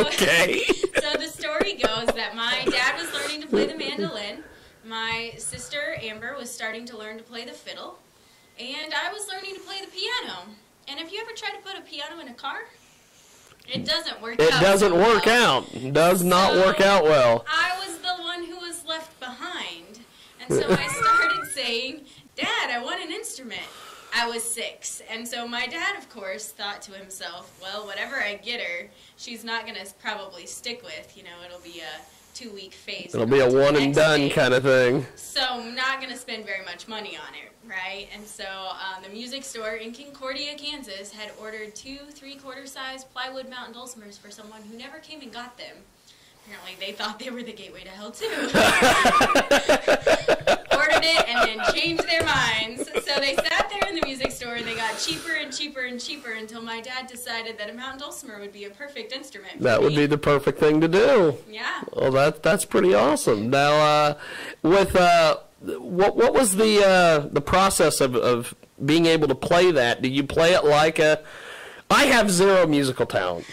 Okay. So the story goes that my dad was learning to play the mandolin, my sister Amber was starting to learn to play the fiddle, and I was learning to play the piano. And have you ever tried to put a piano in a car? It doesn't work out. It doesn't work out. Does not work out well. I was the one who was left behind. And so I started saying, Dad, I want an instrument. I was 6. And so my dad, of course, thought to himself, well, whatever I get her, she's not going to probably stick with. You know, it'll be a 2-week phase. It'll be a one and done kind of thing. So I'm not going to spend very much money on it, right? And so the music store in Concordia, Kansas had ordered 2 3/4 size plywood mountain dulcimers for someone who never came and got them. Apparently they thought they were the gateway to hell too. Ordered it and then changed their minds. So they sat there in the music store and they got cheaper and cheaper and cheaper until my dad decided that a mountain dulcimer would be a perfect instrument for That would be the perfect thing to do. Yeah. Well, that's pretty awesome. Now, with what was the process of being able to play that? Do you play it like a? I have zero musical talent,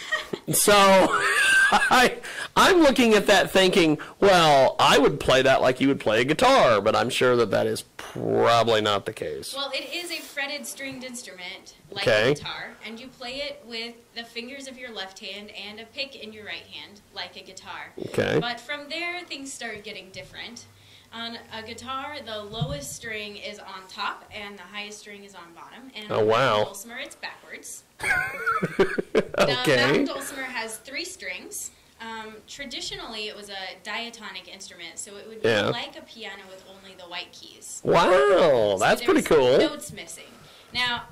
so I'm looking at that thinking, well, I would play that like you would play a guitar, but I'm sure that is probably not the case. Well, it is a fretted stringed instrument like Okay. a guitar, and you play it with the fingers of your left hand and a pick in your right hand like a guitar. Okay. But from there, things start getting different. On a guitar, the lowest string is on top and the highest string is on bottom. And on Oh, wow. the dulcimer, it's backwards. Okay. The mountain dulcimer has 3 strings. Traditionally, it was a diatonic instrument, so it would be like a piano with only the white keys. Wow, that's pretty cool. Notes missing. Now,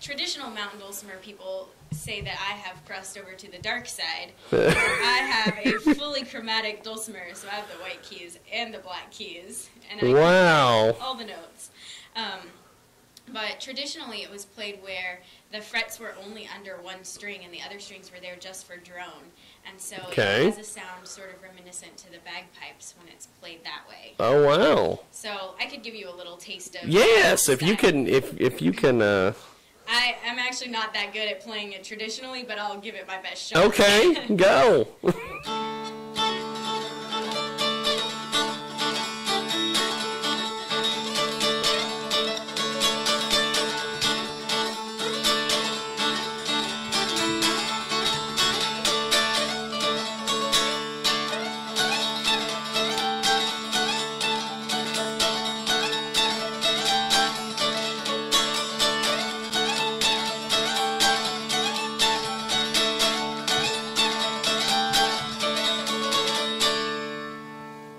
traditional mountain dulcimer people say that I have crossed over to the dark side. I have a fully chromatic dulcimer, so I have the white keys and the black keys, and I can play all the notes. But traditionally, it was played where the frets were only under one string and the other strings were there just for drone. And so it has a sound sort of reminiscent to the bagpipes when it's played that way. Oh, wow. So I could give you a little taste of Yes, if you can, if you can. I'm actually not that good at playing it traditionally, but I'll give it my best shot. Okay, go.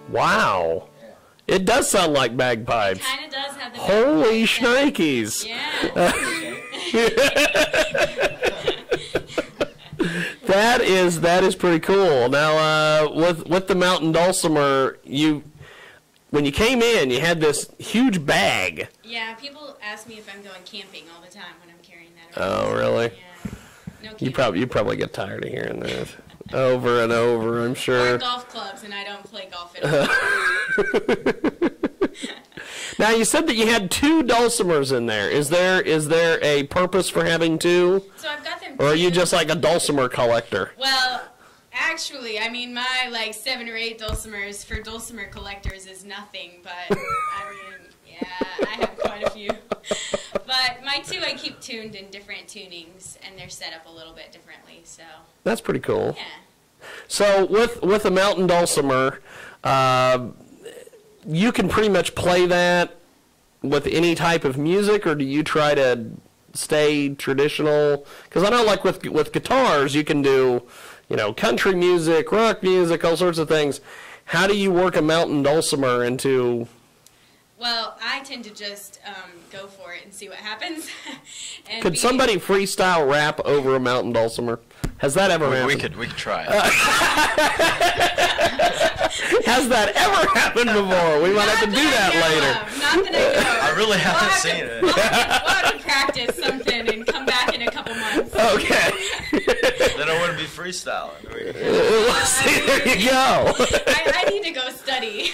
Wow. It does sound like bagpipes. It kind of does have the Holy shnikes. Yeah. That is pretty cool. Now, with the mountain dulcimer, when you came in, you had this huge bag. Yeah, people ask me if I'm going camping all the time when I'm carrying that around. Oh, really? Yeah. No You probably get tired of hearing that over and over, I'm sure. Or golf clubs, and I don't play golf at all. Now, you said that you had 2 dulcimers in there. Is there a purpose for having 2? So I've got them. Or are you just like a dulcimer collector? Well, actually, I mean, my like 7 or 8 dulcimers for dulcimer collectors is nothing. But I mean, yeah, I have quite a few. But my 2 I keep tuned in different tunings, and they're set up a little bit differently. So that's pretty cool. Yeah. So with a mountain dulcimer, you can pretty much play that with any type of music, or do you try to stay traditional? Because I know, like with guitars, you can do, country music, rock music, all sorts of things. How do you work a mountain dulcimer into? Well, I tend to just go for it and see what happens. And Could somebody freestyle rap over a mountain dulcimer? Has that ever happened? We could try it. Has that ever happened before? We might have to do that later. Not that I know. I really haven't seen it. We'll have to practice something and come back in a couple months. Okay. Then I wouldn't be freestyling. See, there you go. I need to go study.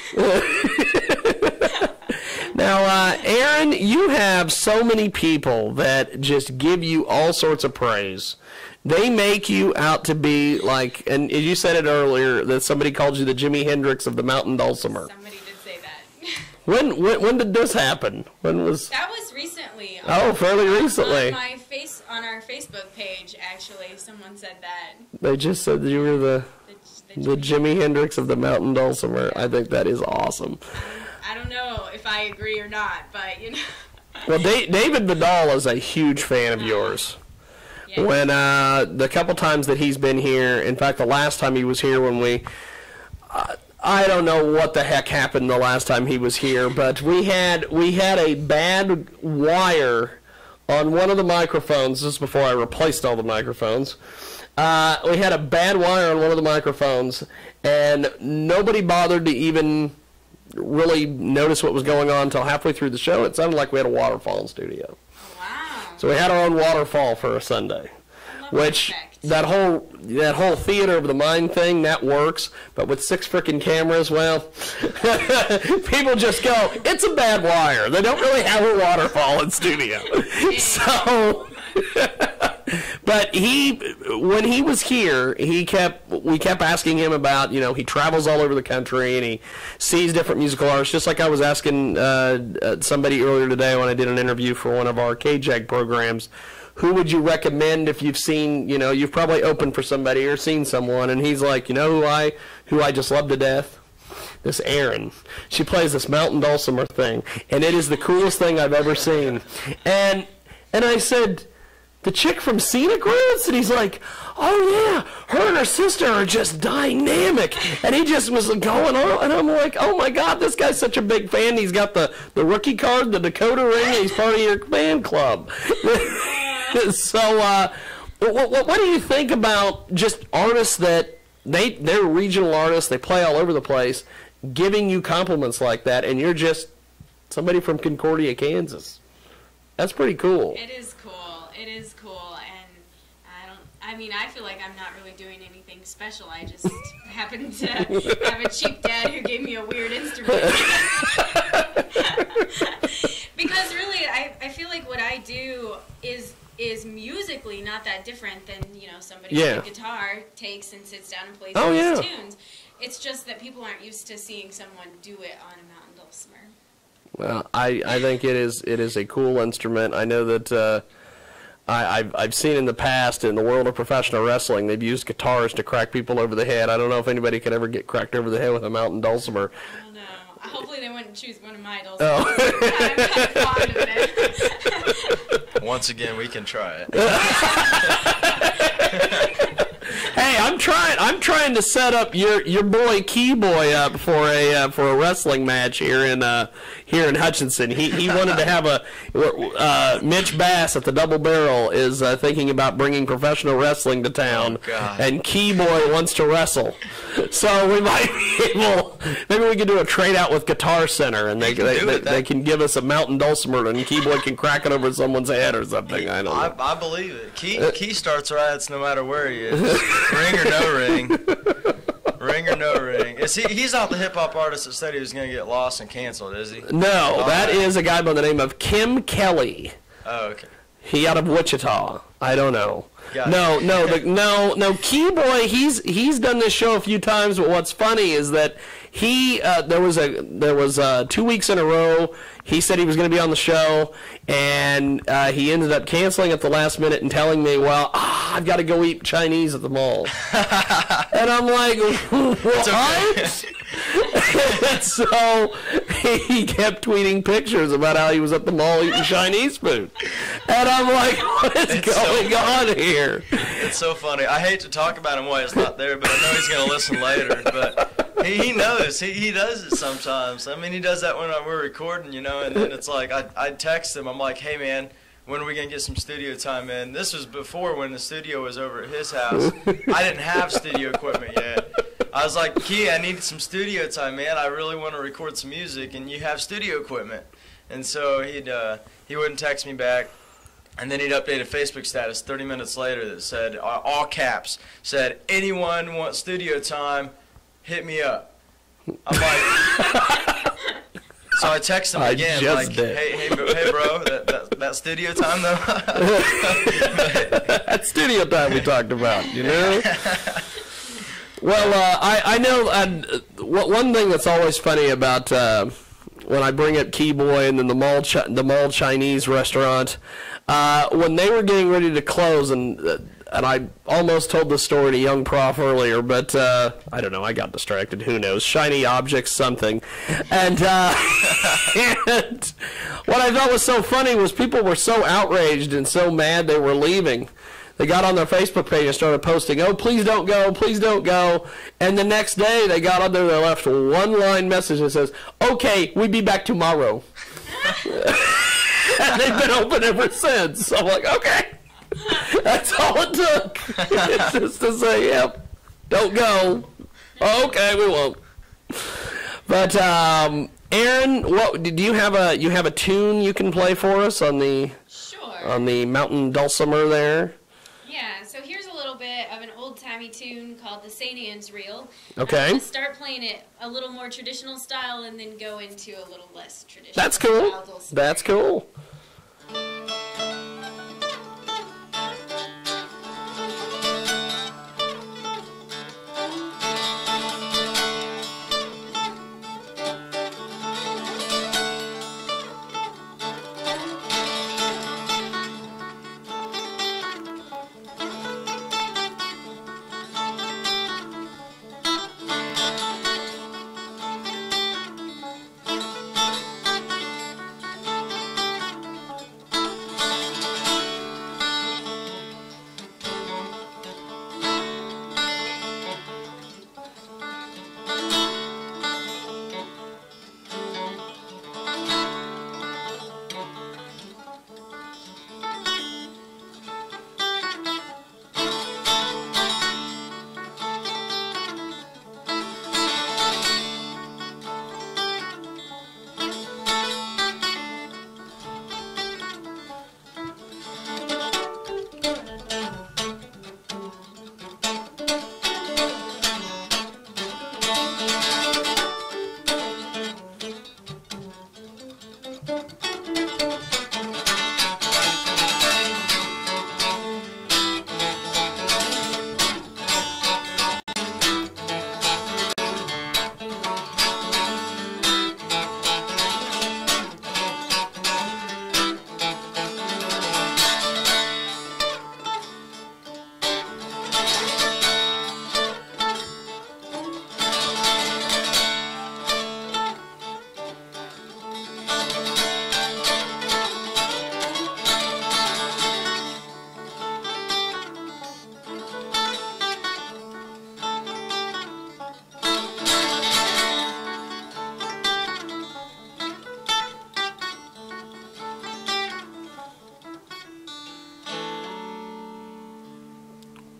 Now, Now, Aaron, you have so many people that just give you all sorts of praise. They make you out to be like, and you said it earlier, that somebody called you the Jimi Hendrix of the mountain dulcimer. Somebody did say that. When did this happen? When was? That was recently. Oh, fairly recently. On our Facebook page, actually, someone said that. They just said that you were the Jimi Hendrix of the mountain dulcimer. I think that is awesome. I don't know if I agree or not, but you know. Well, David Vidal is a huge fan of yours. Yeah. When the couple times that he's been here, in fact, the last time he was here when we, I don't know what the heck happened the last time he was here, but we had a bad wire on one of the microphones. This is before I replaced all the microphones. We had a bad wire on one of the microphones, and nobody bothered to even really notice what was going on until halfway through the show. It sounded like we had a waterfall in studio. Oh, wow. So we had our own waterfall for a Sunday, which that whole theater of the mind thing, that works. But with 6 frickin' cameras, well, people just go, it's a bad wire. They don't really have a waterfall in studio. So, but when he was here, we kept asking him about, he travels all over the country and he sees different musical artists, just like I was asking somebody earlier today when I did an interview for one of our KJAG programs. Who would you recommend if you've seen, you've probably opened for somebody or seen someone, and he's like, who I just love to death? This Erin. She plays this mountain dulcimer thing, and it is the coolest thing I've ever seen. And I said, the chick from Scenic Roots? And he's like, oh yeah, her and her sister are just dynamic. And he just was going on, and I'm like, oh my God, this guy's such a big fan. He's got the rookie card, the Dakota ring, and he's part of your fan club. So, what do you think about just artists that they're regional artists, they play all over the place, giving you compliments like that, and you're just somebody from Concordia, Kansas? That's pretty cool. It is cool. It is cool, and I feel like I'm not really doing anything special. I just happen to have a cheap dad who gave me a weird instrument. Because really, I feel like what I do is musically not that different than somebody with a guitar takes and sits down and plays these tunes. It's just that people aren't used to seeing someone do it on a mountain dulcimer. Well, I think it is a cool instrument. I know that I've seen in the past in the world of professional wrestling they've used guitars to crack people over the head. I don't know if anybody could ever get cracked over the head with a mountain dulcimer. I don't know. Hopefully they wouldn't choose one of my dulcimers. Oh. I'm kind of fond of it. Once again, we can try it. Hey, I'm trying to set up your boy Key Boy up for a wrestling match here in Hutchinson. He wanted to have Mitch Bass at the Double Barrel is thinking about bringing professional wrestling to town, and Key Boy wants to wrestle. So we might be able, maybe we could do a trade out with Guitar Center, and they can give us a mountain dulcimer, and Key Boy can crack it over someone's head or something. I don't know. I believe it. Key starts riots no matter where he is. Ring or no ring. Ring or no ring. He's not the hip-hop artist that said he was going to get lost and canceled, is he? No, that is a guy by the name of Kim Kelly. Oh, okay. He out of Wichita. I don't know. No. Key Boy, he's done this show a few times, but what's funny is that there was 2 weeks in a row he said he was going to be on the show, and he ended up canceling at the last minute and telling me, well, I've got to go eat Chinese at the mall. And I'm like, what? So he kept tweeting pictures about how he was at the mall eating Chinese food. And I'm like, what is going on here? It's so funny. I hate to talk about him while he's not there, but I know he's going to listen later. But he knows. He does it sometimes. I mean, he does that when we're recording, and then it's like I text him. I'm like, hey, man, when are we going to get some studio time in? This was before when the studio was over at his house. I didn't have studio equipment yet. I was like, Key, I need some studio time, man. I really want to record some music, and you have studio equipment. And so he wouldn't text me back. And then he'd update a Facebook status 30 minutes later that said, all caps, said, anyone want studio time, hit me up. I'm like, So I text him I again, just like, did. hey, bro, that studio time though. That studio time we talked about, you know. Well, I know one thing that's always funny about when I bring up Key Boy and then the mall Chinese restaurant, when they were getting ready to close, and I almost told the story to Young Prof earlier, but I don't know, I got distracted. Who knows? Shiny objects, something, and and what I thought was so funny was people were so outraged and so mad they were leaving. They got on their Facebook page and started posting, "Oh, please don't go, please don't go." And the next day, they got on there, they left a one-line message that says, "Okay, we'll be back tomorrow." And they've been open ever since. So I'm like, okay, that's all it took. It's just to say, "Yep, don't go." Okay, we won't. But Aaron, what do you have a tune you can play for us on the mountain dulcimer there? Yeah, so here's a little bit of an old-timey tune called the St. Anne's Reel. Okay. I'm going to start playing it a little more traditional style and then go into a little less traditional That's cool. style dulcimer. That's cool.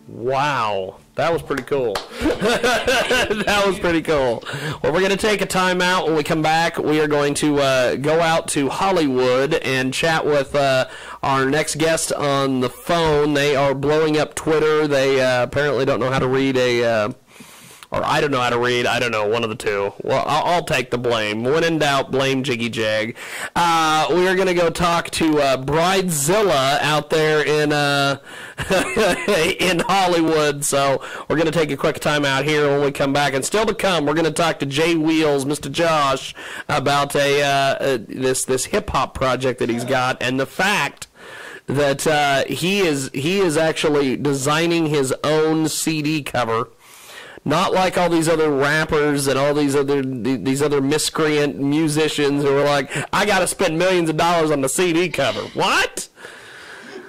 Wow, that was pretty cool. That was pretty cool. Well, we're going to take a time out. When we come back, we are going to go out to Hollywood and chat with our next guest on the phone. They are blowing up Twitter. They apparently don't know how to read or I don't know how to read. I don't know, one of the two. Well, I'll take the blame. When in doubt, blame Jiggy Jag. We are going to go talk to Bridezilla out there in in Hollywood. So we're going to take a quick time out here. When we come back, and still to come, we're going to talk to Jay Wheels, Mr. Josh, about this hip hop project that he's got, and the fact that he is actually designing his own CD cover. Not like all these other rappers and all these other miscreant musicians who are like, I got to spend millions of dollars on the CD cover. What?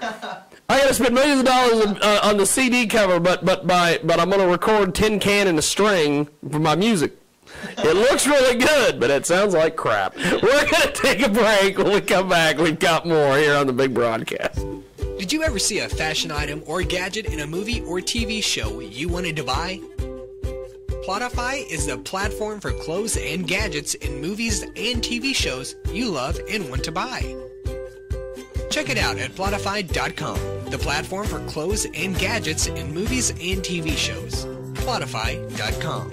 I got to spend millions of dollars on the CD cover, but I'm going to record tin can and a string for my music. It looks really good, but it sounds like crap. We're going to take a break. When we come back, we've got more here on the Big Broadcast. Did you ever see a fashion item or gadget in a movie or TV show you wanted to buy? Plotify is the platform for clothes and gadgets in movies and TV shows you love and want to buy. Check it out at Plotify.com, the platform for clothes and gadgets in movies and TV shows. Plotify.com.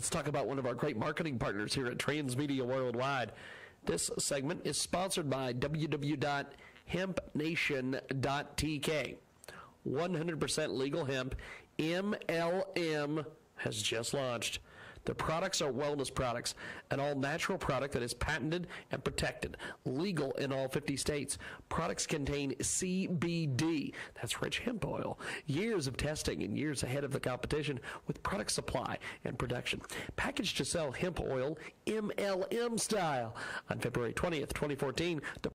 Let's talk about one of our great marketing partners here at Transmedia Worldwide. This segment is sponsored by www.hempnation.tk. 100% legal hemp. MLM has just launched. The products are wellness products, an all-natural product that is patented and protected, legal in all 50 states. Products contain CBD, that's rich hemp oil, years of testing and years ahead of the competition with product supply and production. Packaged to sell hemp oil MLM style. On February 20th, 2014, the